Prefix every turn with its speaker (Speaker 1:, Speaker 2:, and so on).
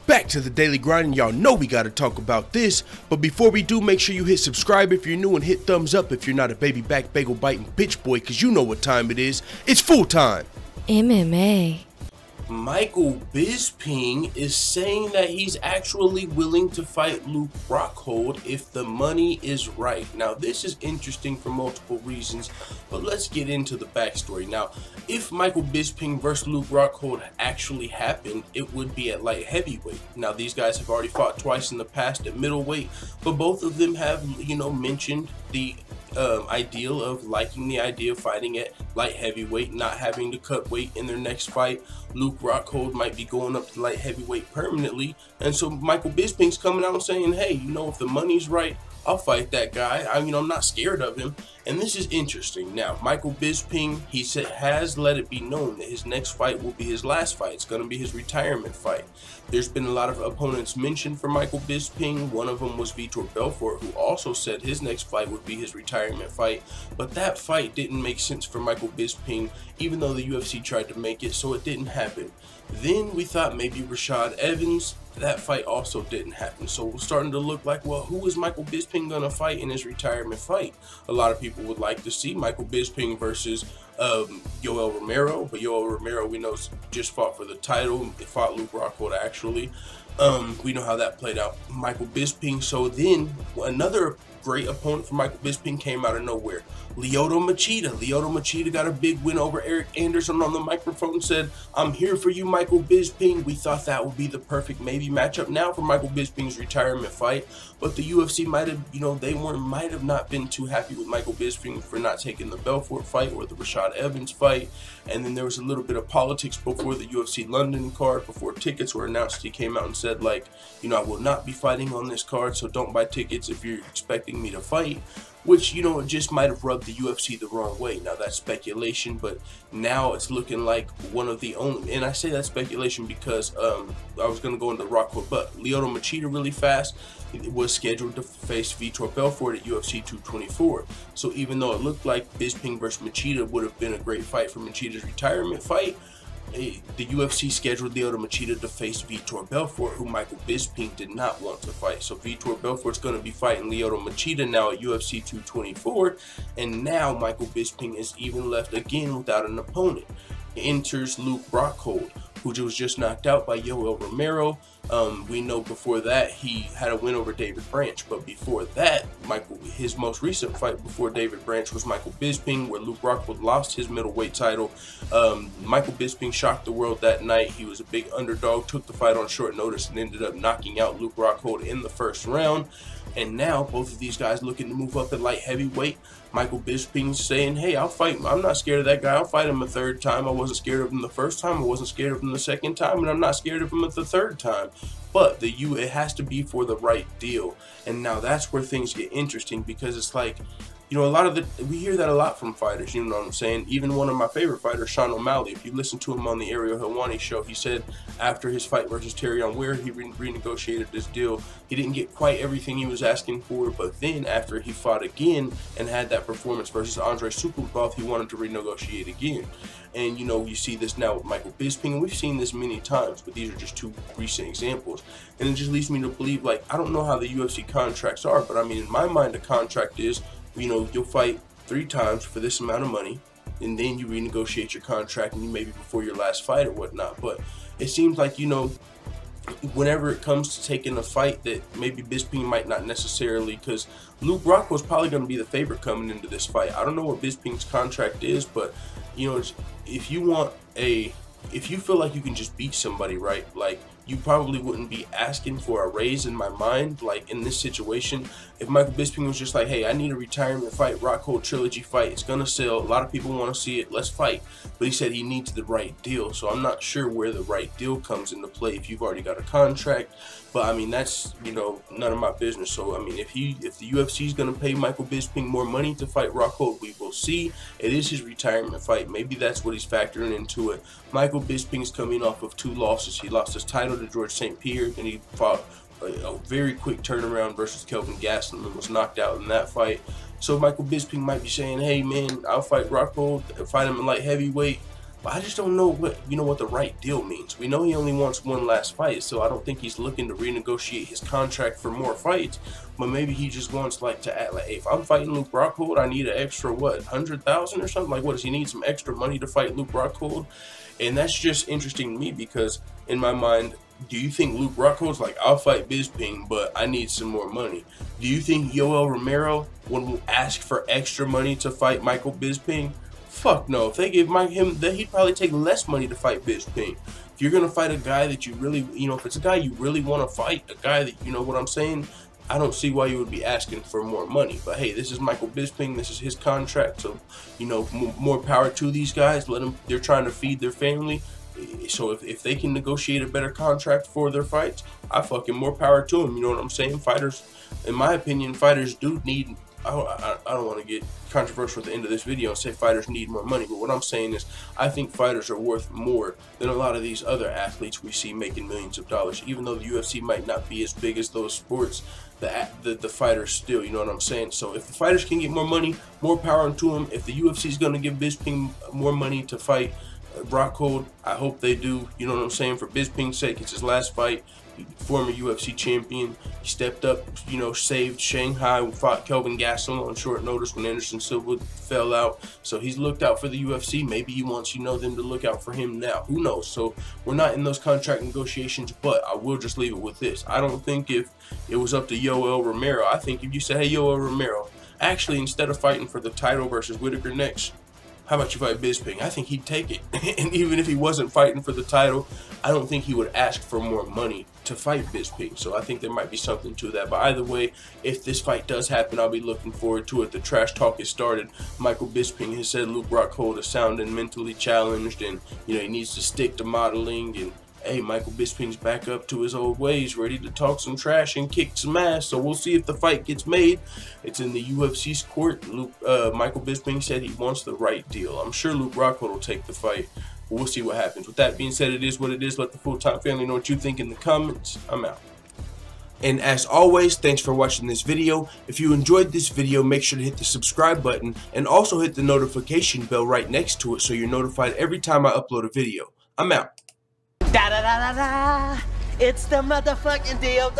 Speaker 1: Back to the daily grind, and y'all know we gotta talk about this. But before we do, make sure you hit subscribe if you're new and hit thumbs up if you're not a baby back bagel biting bitch boy, cause you know what time it is. It's full time.
Speaker 2: MMA.
Speaker 3: Michael Bisping is saying that he's actually willing to fight Luke Rockhold if the money is right. Now, this is interesting for multiple reasons, but let's get into the backstory. Now, if Michael Bisping versus Luke Rockhold actually happened, it would be at light heavyweight. Now, these guys have already fought twice in the past at middleweight, but both of them have, mentioned the ideal of liking the idea of fighting at light heavyweight, not having to cut weight in their next fight. Luke Rockhold might be going up to light heavyweight permanently, and so Michael Bisping's coming out and saying, hey, if the money's right, I'll fight that guy. I'm not scared of him. And this is interesting. Now, Michael Bisping, he has let it be known that his next fight will be his last fight. It's going to be his retirement fight. There's been a lot of opponents mentioned for Michael Bisping. One of them was Vitor Belfort, who also said his next fight would be his retirement fight. But that fight didn't make sense for Michael Bisping, even though the UFC tried to make it, so it didn't happen. Then we thought maybe Rashad Evans. That fight also didn't happen. So we're starting to look like, well, who is Michael Bisping going to fight in his retirement fight? A lot of people would like to see Michael Bisping versus Yoel Romero. But Yoel Romero, we know, just fought for the title. He fought Luke Rockhold, actually. We know how that played out. Michael Bisping. So then another great opponent for Michael Bisping came out of nowhere. Lyoto Machida. Lyoto Machida got a big win over Eric Anderson on the microphone and said, I'm here for you, Michael Bisping. We thought that would be the perfect maybe matchup now for Michael Bisping's retirement fight. But the UFC might have not been too happy with Michael Bisping for not taking the Belfort fight or the Rashad Evans fight. And then there was a little bit of politics before the UFC London card, before tickets were announced. He came out and said, I will not be fighting on this card, so don't buy tickets if you're expecting me to fight. Which, it just might have rubbed the UFC the wrong way. Now, that's speculation, but now it's looking like one of the only, and I say that's speculation because I was going to go into Rockhold, but Lyoto Machida really fast, it was scheduled to face Vitor Belfort at UFC 224. So even though it looked like Bisping versus Machida would have been a great fight for Machida's retirement fight, the UFC scheduled Lyoto Machida to face Vitor Belfort, who Michael Bisping did not want to fight. So Vitor Belfort's going to be fighting Lyoto Machida now at UFC 224, and now Michael Bisping is even left again without an opponent. Enters Luke Rockhold, who was just knocked out by Yoel Romero. We know before that he had a win over David Branch, but before that, his most recent fight before David Branch was Michael Bisping, where Luke Rockhold lost his middleweight title. Michael Bisping shocked the world that night. He was a big underdog, took the fight on short notice, and ended up knocking out Luke Rockhold in the first round. And now both of these guys looking to move up at light heavyweight. Michael Bisping's saying, hey, I'll fight him. I'm not scared of that guy. I'll fight him a third time. I wasn't scared of him the first time. I wasn't scared of him the second time. And I'm not scared of him the third time. But it has to be for the right deal. And now that's where things get interesting, because it's like, we hear that a lot from fighters, you know what I'm saying? Even one of my favorite fighters, Sean O'Malley, if you listen to him on the Ariel Helwani show, he said after his fight versus Terrion Ware, he renegotiated this deal. He didn't get quite everything he was asking for, but then after he fought again and had that performance versus Andrei Sukulov, he wanted to renegotiate again. And, you see this now with Michael Bisping, and we've seen this many times, but these are just two recent examples. And it just leads me to believe, I don't know how the UFC contracts are, but in my mind, a contract is, you'll fight 3 times for this amount of money, and then you renegotiate your contract, and maybe before your last fight or whatnot. But it seems like, whenever it comes to taking a fight that maybe Bisping might not necessarily, because Luke Rockhold's probably going to be the favorite coming into this fight. I don't know what Bisping's contract is, but, if you feel like you can just beat somebody, right, you probably wouldn't be asking for a raise in my mind, in this situation. If Michael Bisping was just like, hey, I need a retirement fight, Rockhold Trilogy fight, it's going to sell, a lot of people want to see it, let's fight. But he said he needs the right deal, so I'm not sure where the right deal comes into play if you've already got a contract. But, that's, none of my business. So, if the UFC is going to pay Michael Bisping more money to fight Rockhold, we will see. It is his retirement fight. Maybe that's what he's factoring into it. Michael Bisping's coming off of 2 losses. He lost his title to George St. Pierre, and he fought a very quick turnaround versus Kelvin Gastelum and was knocked out in that fight. So Michael Bisping might be saying, hey, man, I'll fight Rockhold, fight him in light heavyweight. But I just don't know what the right deal means. We know he only wants one last fight, so I don't think he's looking to renegotiate his contract for more fights. But maybe he just wants like to act like, hey, if I'm fighting Luke Rockhold, I need an extra what, 100,000 or something? Like, what does he need? Some extra money to fight Luke Rockhold? And that's just interesting to me because in my mind, do you think Luke Rockhold's like, I'll fight Bisping, but I need some more money? Do you think Yoel Romero would ask for extra money to fight Michael Bisping? Fuck no. If they give him, then he'd probably take less money to fight Bisping. If you're gonna fight a guy that you really, if it's a guy you really want to fight, a guy that, you know what I'm saying, I don't see why you would be asking for more money. But hey, this is Michael Bisping. This is his contract. So, more power to these guys. Let them. They're trying to feed their family. So if they can negotiate a better contract for their fights, I fucking more power to them. You know what I'm saying? Fighters, in my opinion, fighters do need. I don't want to get controversial at the end of this video and say fighters need more money, but what I'm saying is I think fighters are worth more than a lot of these other athletes we see making millions of dollars. Even though the UFC might not be as big as those sports, the fighters still, you know what I'm saying? So if the fighters can get more money, more power to them. If the UFC is going to give Bisping more money to fight Rockhold, I hope they do. You know what I'm saying? For Bisping's sake, it's his last fight. Former UFC champion. He stepped up, saved Shanghai, fought Kelvin Gastelum on short notice when Anderson Silva fell out. So he's looked out for the UFC. Maybe he wants, them to look out for him now. Who knows? So we're not in those contract negotiations, but I will just leave it with this. I don't think if it was up to Yoel Romero, I think if you said, hey, Yoel Romero, actually, instead of fighting for the title versus Whitaker next, how about you fight Bisping? I think he'd take it. And even if he wasn't fighting for the title, I don't think he would ask for more money to fight Bisping. So I think there might be something to that. But either way, if this fight does happen, I'll be looking forward to it. The trash talk has started. Michael Bisping has said Luke Rockhold is sounding mentally challenged and, he needs to stick to modeling. And hey, Michael Bisping's back up to his old ways, ready to talk some trash and kick some ass. So we'll see if the fight gets made. It's in the UFC's court. Michael Bisping said he wants the right deal. I'm sure Luke Rockhold will take the fight. But we'll see what happens. With that being said, it is what it is. Let the full-time family know what you think in the comments. I'm out. And as always, thanks for watching this video. If you enjoyed this video, make sure to hit the subscribe button and also hit the notification bell right next to it so you're notified every time I upload a video. I'm out.
Speaker 2: Da da da da da! It's the motherfucking DOG.